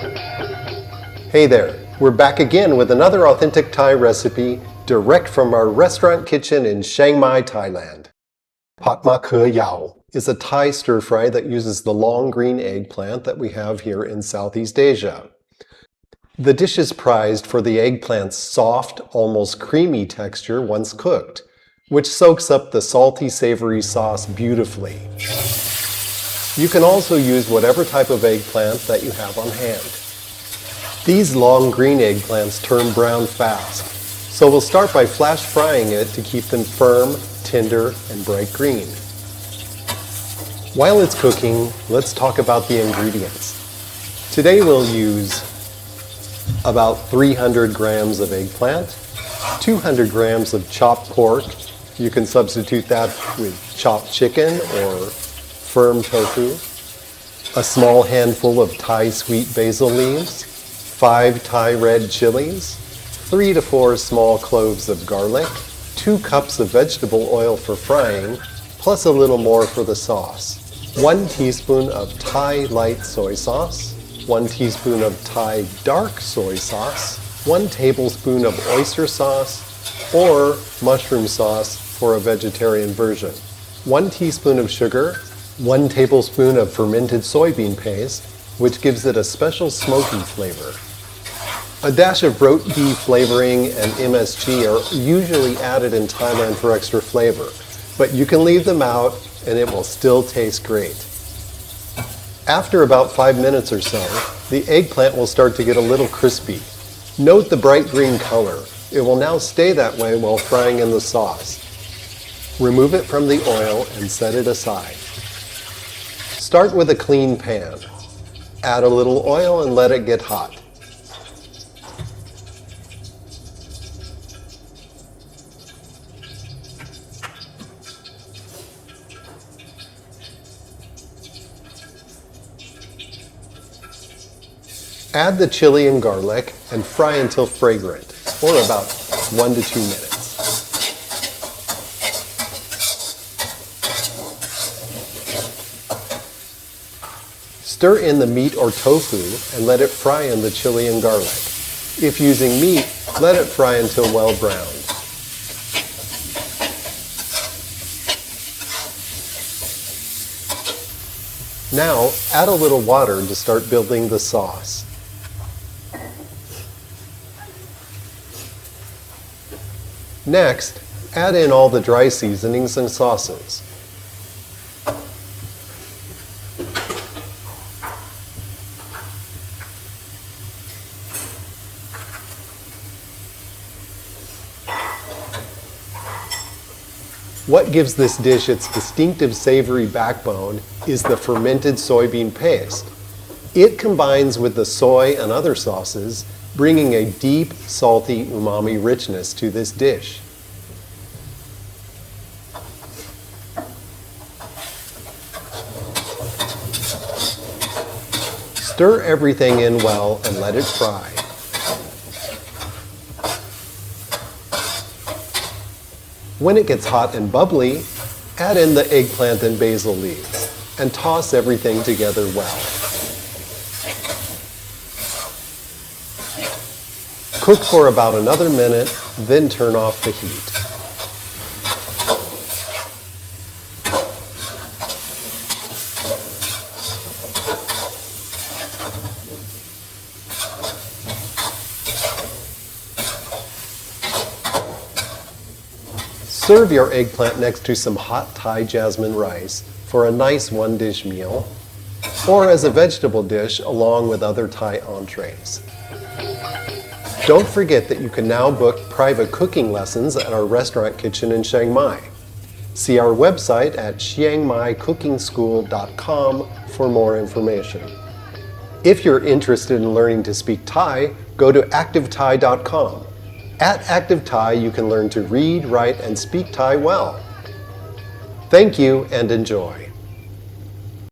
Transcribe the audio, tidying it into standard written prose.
Hey there, we're back again with another authentic Thai recipe direct from our restaurant kitchen in Chiang Mai, Thailand. Makua Yao is a Thai stir-fry that uses the long green eggplant that we have here in Southeast Asia. The dish is prized for the eggplant's soft, almost creamy texture once cooked, which soaks up the salty, savory sauce beautifully. You can also use whatever type of eggplant that you have on hand. These long green eggplants turn brown fast, so we'll start by flash frying it to keep them firm, tender, and bright green. While it's cooking, let's talk about the ingredients. Today we'll use about 300 grams of eggplant, 200 grams of chopped pork. You can substitute that with chopped chicken or firm tofu, a small handful of Thai sweet basil leaves, 5 Thai red chilies, 3 to 4 small cloves of garlic, 2 cups of vegetable oil for frying, plus a little more for the sauce, 1 teaspoon of Thai light soy sauce, 1 teaspoon of Thai dark soy sauce, 1 tablespoon of oyster sauce or mushroom sauce for a vegetarian version, 1 teaspoon of sugar, 1 tablespoon of fermented soybean paste, which gives it a special smoky flavor. A dash of roast beef flavoring and MSG are usually added in Thailand for extra flavor, but you can leave them out and it will still taste great. After about 5 minutes or so, the eggplant will start to get a little crispy. Note the bright green color. It will now stay that way while frying in the sauce. Remove it from the oil and set it aside. Start with a clean pan. Add a little oil and let it get hot. Add the chili and garlic and fry until fragrant, or about 1 to 2 minutes. Stir in the meat or tofu and let it fry in the chili and garlic. If using meat, let it fry until well browned. Now, add a little water to start building the sauce. Next, add in all the dry seasonings and sauces. What gives this dish its distinctive savory backbone is the fermented soybean paste. It combines with the soy and other sauces, bringing a deep, salty umami richness to this dish. Stir everything in well and let it fry. When it gets hot and bubbly, add in the eggplant and basil leaves and toss everything together well. Cook for about another minute, then turn off the heat. Serve your eggplant next to some hot Thai jasmine rice for a nice one-dish meal, or as a vegetable dish along with other Thai entrees. Don't forget that you can now book private cooking lessons at our restaurant kitchen in Chiang Mai. See our website at chiangmaicookingschool.com for more information. If you're interested in learning to speak Thai, go to activethai.com. At Active Thai, you can learn to read, write, and speak Thai well. Thank you and enjoy.